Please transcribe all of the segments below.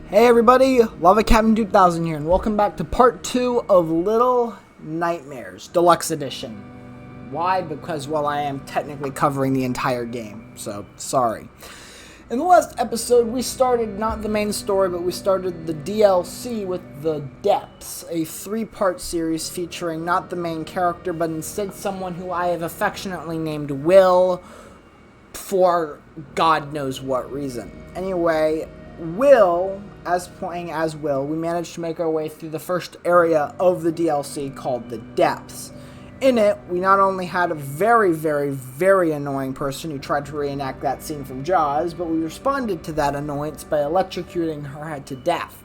Hey everybody, Lava Captain 2000 here, and welcome back to part 2 of Little Nightmares Deluxe Edition. Why? Because, well, I am technically covering the entire game, so sorry. In the last episode, we started not the main story, but we started the DLC with The Depths, a 3-part series featuring not the main character, but instead someone who I have affectionately named Will, for God knows what reason. Anyway, Will, playing as Will, we managed to make our way through the first area of the DLC called The Depths. In it, we not only had a very, very, very annoying person who tried to reenact that scene from Jaws, but we responded to that annoyance by electrocuting her head to death.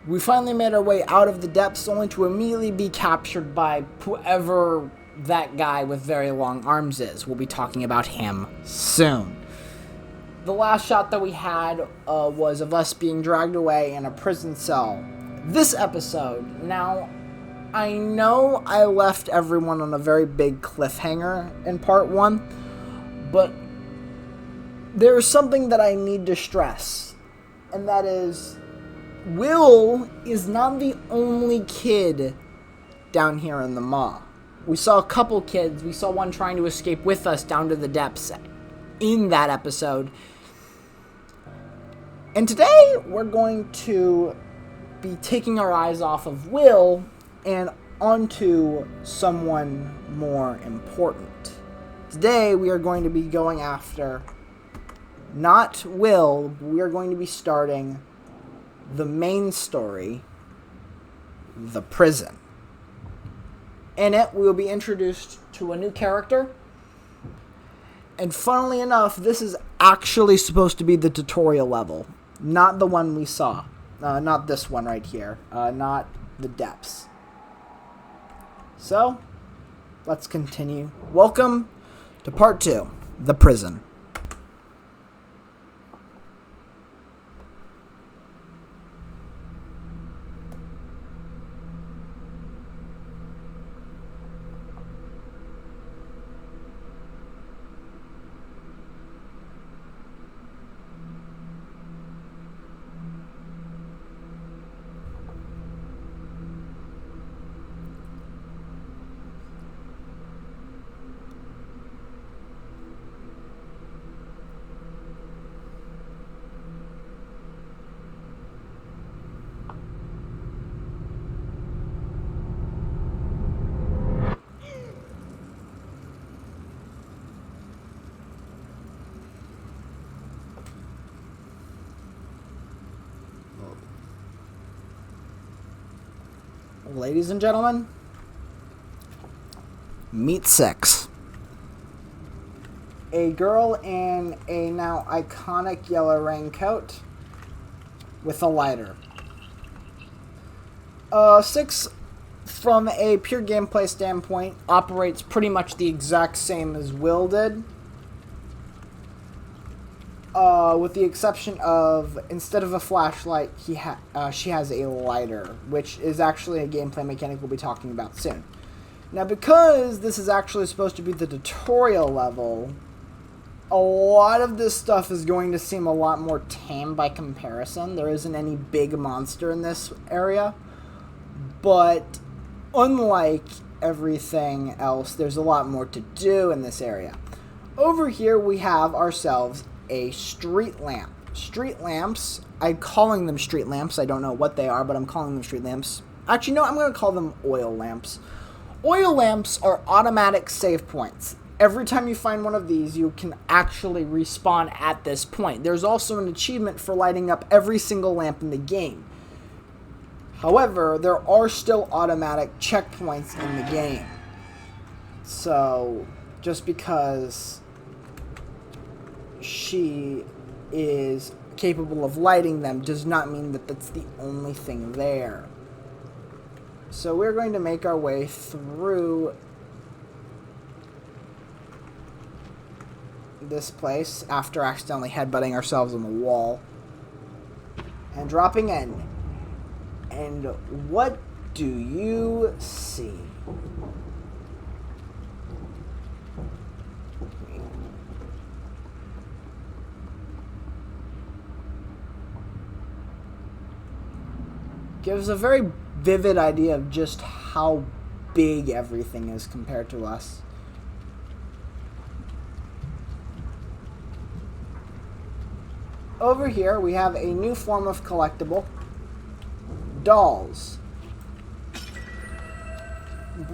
We finally made our way out of the depths, only to immediately be captured by whoever that guy with very long arms is. We'll be talking about him soon. The last shot that we had was of us being dragged away in a prison cell. This episode, now, I know I left everyone on a very big cliffhanger in part 1, but there's something that I need to stress, and that is, Will is not the only kid down here in the maw. We saw a couple kids. We saw one trying to escape with us down to the depths in that episode. And today, we're going to be taking our eyes off of Will and onto someone more important. Today, we are going to be going after not Will, but we are going to be starting the main story, the prison. In it, we will be introduced to a new character. And funnily enough, this is actually supposed to be the tutorial level. Not the one we saw. Not this one right here. Not the depths. So, let's continue. Welcome to part 2, the prison. Ladies and gentlemen, meet 6. A girl in a now iconic yellow raincoat with a lighter. 6, from a pure gameplay standpoint, operates pretty much the exact same as Will did. With the exception of, instead of a flashlight, she has a lighter, which is actually a gameplay mechanic we'll be talking about soon. Now, because this is actually supposed to be the tutorial level, a lot of this stuff is going to seem a lot more tame by comparison. There isn't any big monster in this area, but unlike everything else, there's a lot more to do in this area. Over here, we have ourselves a street lamp. Street lamps, I'm calling them street lamps. I don't know what they are, but I'm calling them street lamps. Actually, no, I'm going to call them oil lamps. Oil lamps are automatic save points. Every time you find one of these, you can actually respawn at this point. There's also an achievement for lighting up every single lamp in the game. However, there are still automatic checkpoints in the game. So, just because she is capable of lighting them does not mean that that's the only thing there. So we're going to make our way through this place after accidentally headbutting ourselves on the wall and dropping in. And what do you see? Gives a very vivid idea of just how big everything is compared to us. Over here, we have a new form of collectible. Dolls.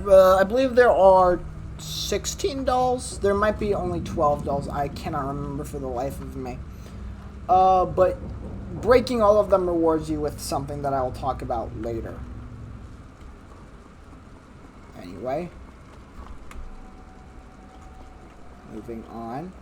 I believe there are 16 dolls. There might be only 12 dolls. I cannot remember for the life of me. But breaking all of them rewards you with something that I will talk about later. Anyway. Moving on.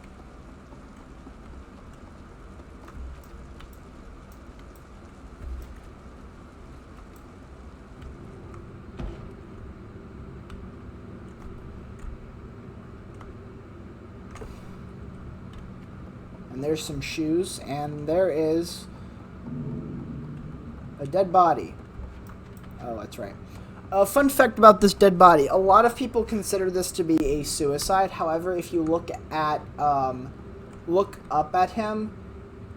And there's some shoes, and there is a dead body. Oh, that's right. A fun fact about this dead body: a lot of people consider this to be a suicide. However, if you look up at him,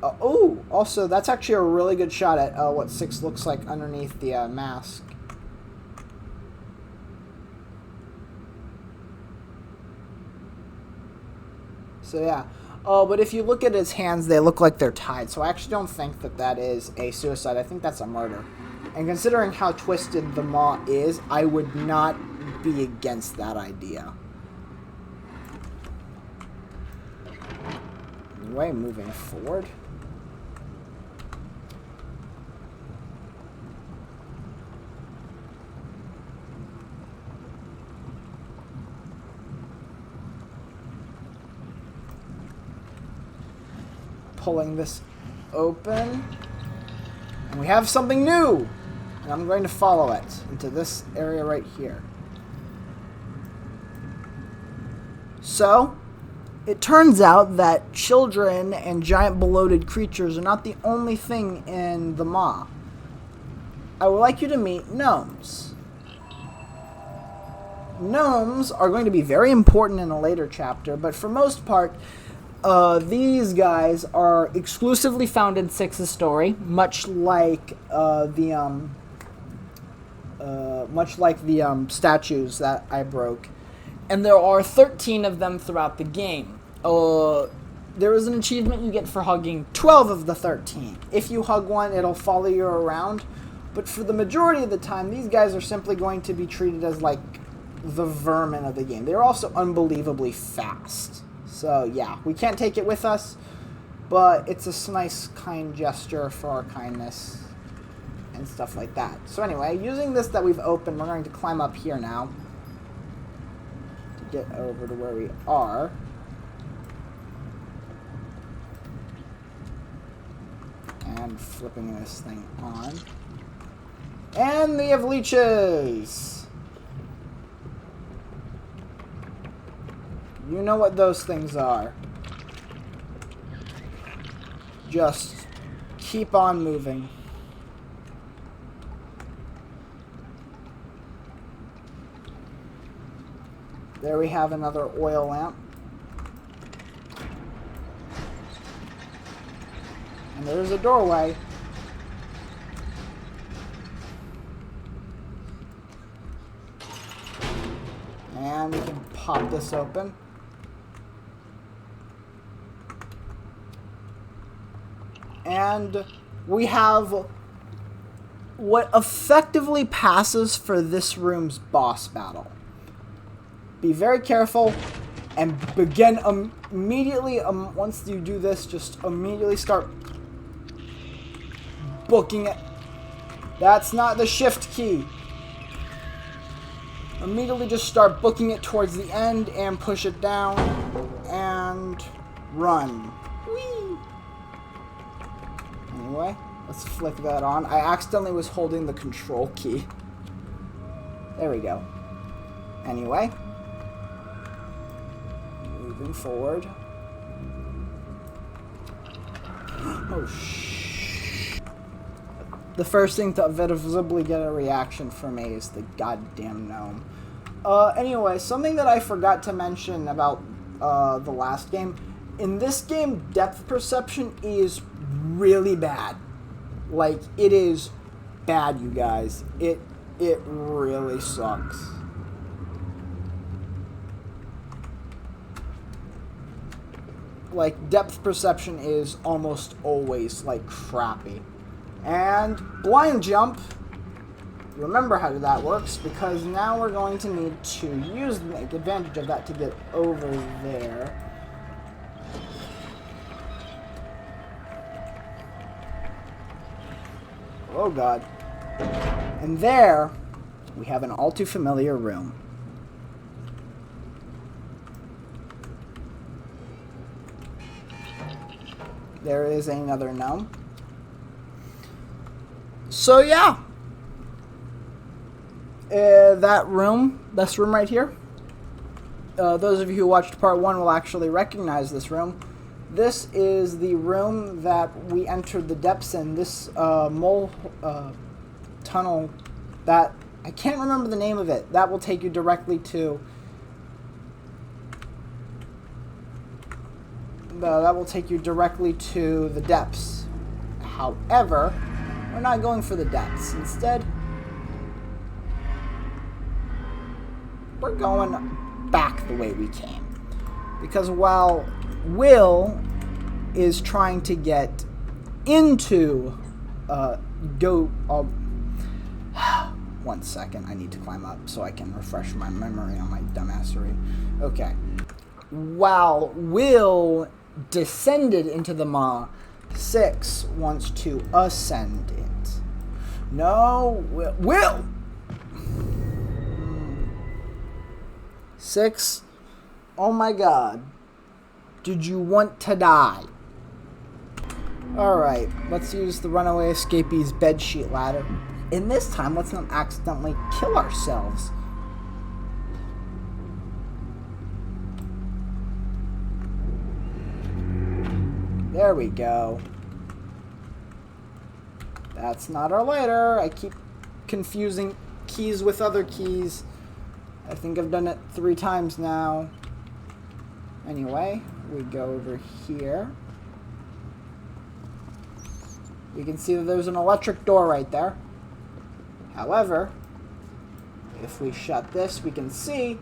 oh, also that's actually a really good shot at what Six looks like underneath the mask. So yeah. But if you look at his hands, they look like they're tied. So I actually don't think that that is a suicide. I think that's a murder. And considering how twisted the maw is, I would not be against that idea. Anyway, moving forward. Pulling this open, and we have something new, and I'm going to follow it into this area right here. So it turns out that children and giant bloated creatures are not the only thing in the maw. I would like you to meet gnomes. Gnomes are going to be very important in a later chapter, but for most part, these guys are exclusively found in Six's story, much like the statues that I broke, and there are 13 of them throughout the game. There is an achievement you get for hugging 12 of the 13. If you hug one, it'll follow you around, but for the majority of the time, these guys are simply going to be treated as like the vermin of the game. They're also unbelievably fast. So, yeah, we can't take it with us, but it's a nice, kind gesture for our kindness and stuff like that. So, anyway, using this that we've opened, we're going to climb up here now to get over to where we are. And flipping this thing on. And we have leeches! You know what those things are. Just keep on moving. There we have another oil lamp. And there's a doorway. And we can pop this open. And we have what effectively passes for this room's boss battle. Be very careful and begin immediately. Once you do this, just immediately start booking it. That's not the shift key. Immediately just start booking it towards the end and push it down and run. Whee! Anyway, let's flick that on. I accidentally was holding the control key. There we go. Anyway. Moving forward. Oh, shh. The first thing to visibly get a reaction from me is the goddamn gnome. Anyway, something that I forgot to mention about the last game. In this game, depth perception is really bad. Like, it is bad, you guys. It really sucks. Like, depth perception is almost always, like, crappy. And blind jump. Remember how that works, because now we're going to need to make advantage of that to get over there. Oh god. And there, we have an all too familiar room. There is another gnome. So yeah. This room right here. Those of you who watched part 1 will actually recognize this room. This is the room that we entered the depths in. This mole tunnel that I can't remember the name of it. That will take you directly to the depths. However, we're not going for the depths. Instead, we're going back the way we came. Because while Will is trying to get into one second, I need to climb up so I can refresh my memory on my dumbassery. Okay. While Will descended into the maw, 6 wants to ascend it. No, Will! 6, oh my god. Did you want to die? Alright, let's use the runaway escapee's bedsheet ladder. And this time, let's not accidentally kill ourselves. There we go. That's not our ladder. I keep confusing keys with other keys. I think I've done it 3 times now. Anyway, we go over here. You can see that there's an electric door right there. However, if we shut this, we can see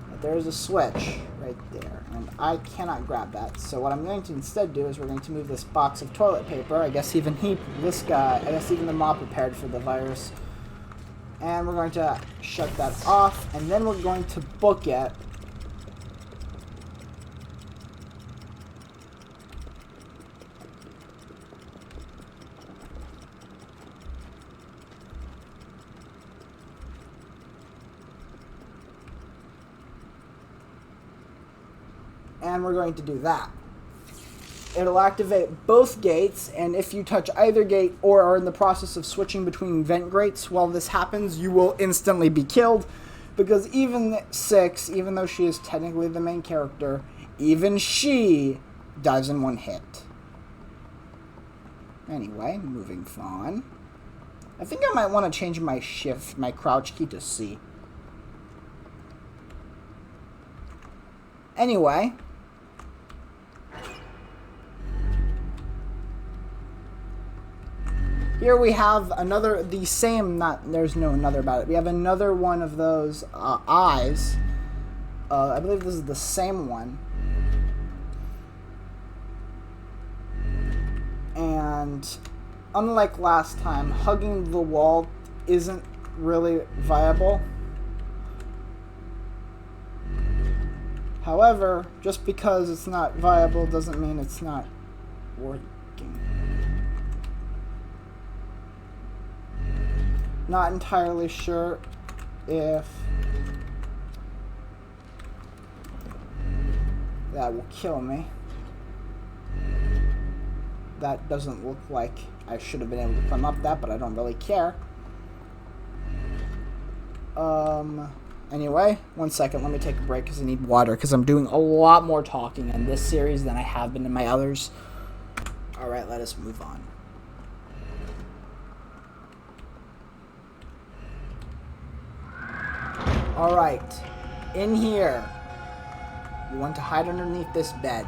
that there's a switch right there. And I cannot grab that. So what I'm going to instead do is we're going to move this box of toilet paper. I guess even the mob prepared for the virus. And we're going to shut that off. And then we're going to book it. And we're going to do that. It'll activate both gates, and if you touch either gate or are in the process of switching between vent grates while this happens, you will instantly be killed, because even 6, even though she is technically the main character, even she dies in 1 hit. Anyway, moving on. I think I might want to change my crouch key to C. Anyway. Here we have there's no another about it. We have another one of those eyes. I believe this is the same one. And unlike last time, hugging the wall isn't really viable. However, just because it's not viable doesn't mean it's not working. Not entirely sure if that will kill me. That doesn't look like I should have been able to climb up that, but I don't really care. Anyway, 1 second, let me take a break because I need water, because I'm doing a lot more talking in this series than I have been in my others. Alright, let us move on. Alright, in here, you want to hide underneath this bed.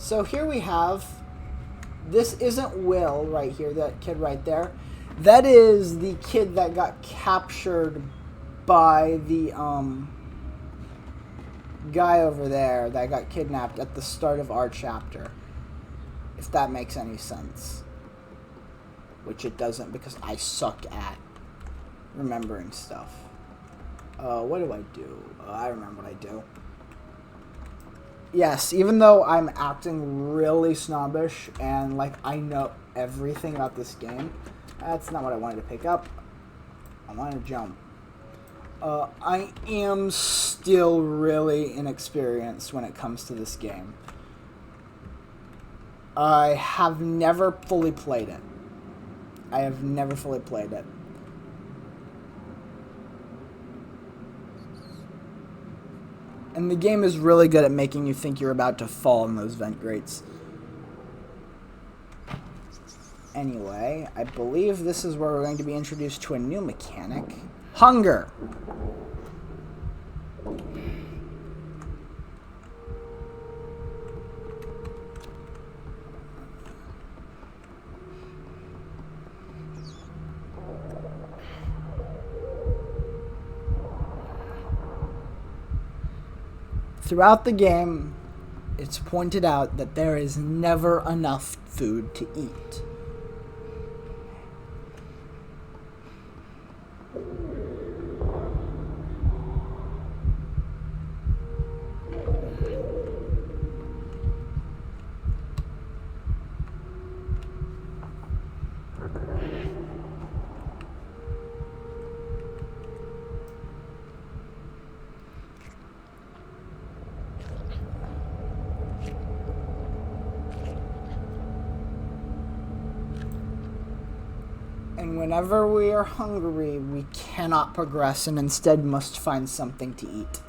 So here we have, this isn't Will right here, that kid right there. That is the kid that got captured by the guy over there that got kidnapped at the start of our chapter. If that makes any sense. Which it doesn't, because I suck at remembering stuff. What do I do? I remember what I do. Yes, even though I'm acting really snobbish and like I know everything about this game, that's not what I wanted to pick up. I wanted to jump. I am still really inexperienced when it comes to this game. I have never fully played it. I have never fully played it. And the game is really good at making you think you're about to fall in those vent grates. Anyway, I believe this is where we're going to be introduced to a new mechanic. Hunger! Throughout the game, it's pointed out that there is never enough food to eat. And whenever we are hungry, we cannot progress and instead must find something to eat.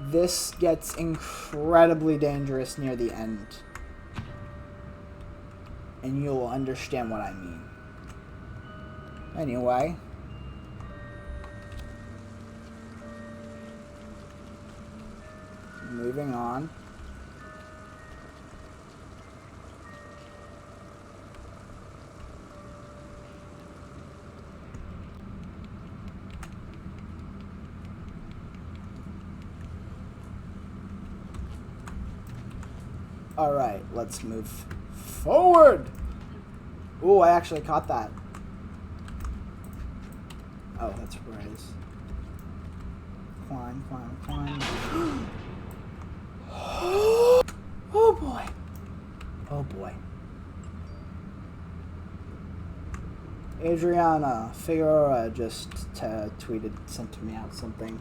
This gets incredibly dangerous near the end. And you'll understand what I mean. Anyway. Moving on. Alright, let's move forward! Ooh, I actually caught that. Oh, that's where it is. Climb, climb, climb. Oh boy. Oh boy. Adrianna Figueroa just tweeted, sent me out something.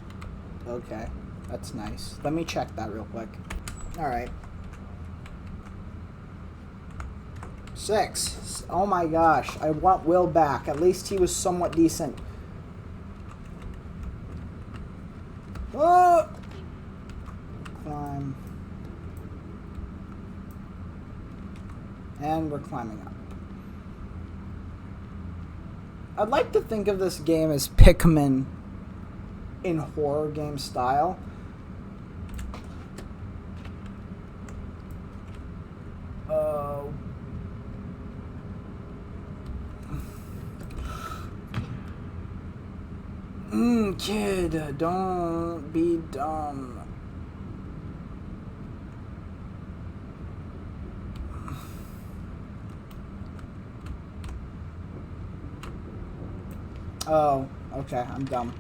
Okay, that's nice. Let me check that real quick. Alright. 6. Oh my gosh. I want Will back. At least he was somewhat decent. Oh! Climb. And we're climbing up. I'd like to think of this game as Pikmin in horror game style. Kid, don't be dumb. Oh, okay, I'm dumb.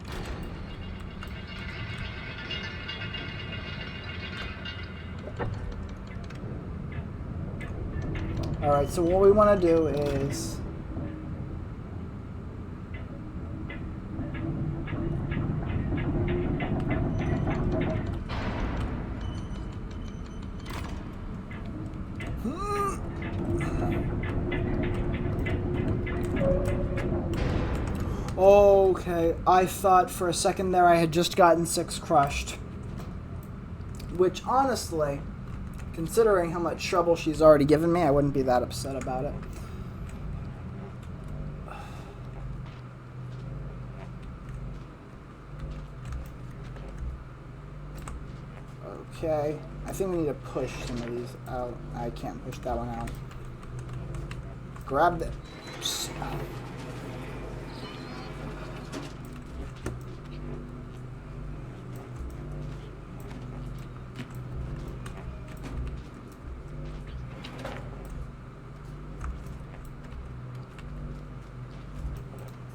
Alright, so what we want to do is... Okay, I thought for a second there I had just gotten 6 crushed. Which, honestly, considering how much trouble she's already given me, I wouldn't be that upset about it. Okay. I think we need to push some of these out. I can't push that one out. Grab this.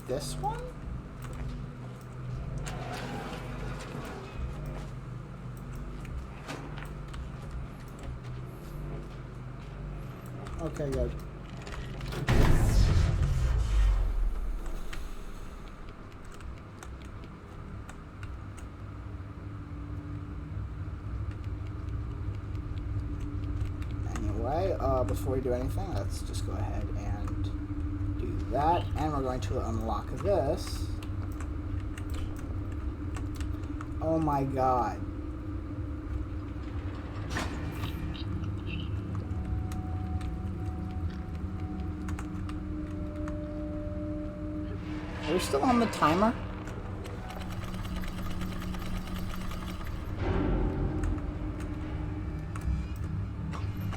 This one? Okay, good. Anyway, before we do anything, let's just go ahead and do that. And we're going to unlock this. Oh my god. Are we still on the timer?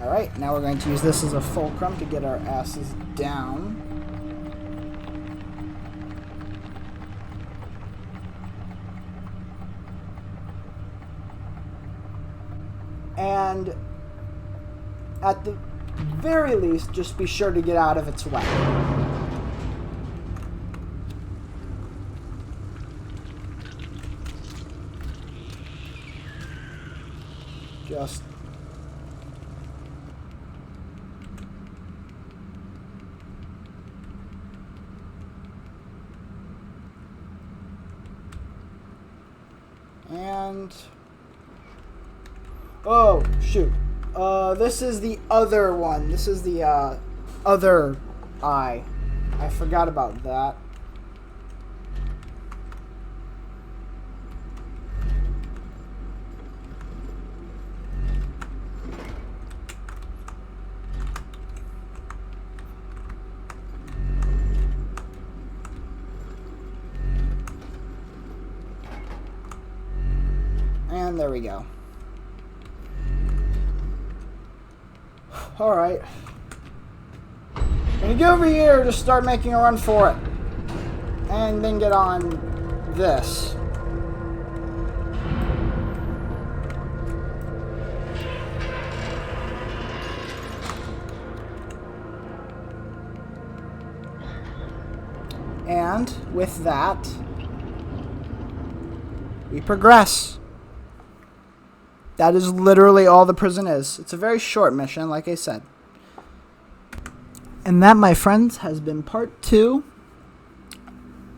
Alright, now we're going to use this as a fulcrum to get our asses down. And at the very least, just be sure to get out of its way. Just and oh shoot, this is the other one. This is the other eye. I forgot about that. And there we go. Alright. When you get over here, just start making a run for it. And then get on this. And with that, we progress. That is literally all the prison is. It's a very short mission, like I said. And that, my friends, has been part 2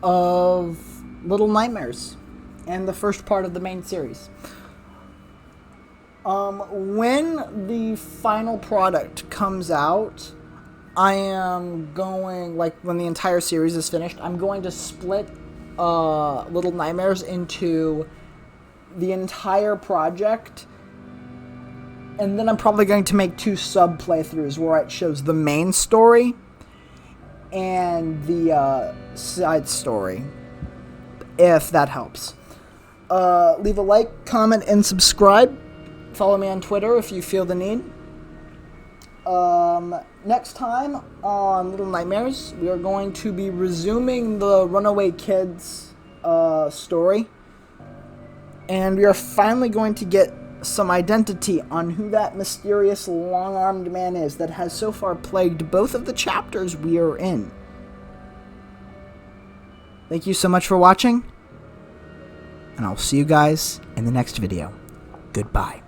of Little Nightmares and the first part of the main series. When the final product comes out, I am going, like when the entire series is finished, I'm going to split Little Nightmares into the entire project. And then I'm probably going to make 2 sub playthroughs where it shows the main story and the side story, if that helps. Leave a like, comment, and subscribe. Follow me on Twitter if you feel the need. Next time on Little Nightmares, we are going to be resuming the Runaway Kids story. And we are finally going to get some identity on who that mysterious long-armed man is that has so far plagued both of the chapters we are in. Thank you so much for watching, and I'll see you guys in the next video. Goodbye.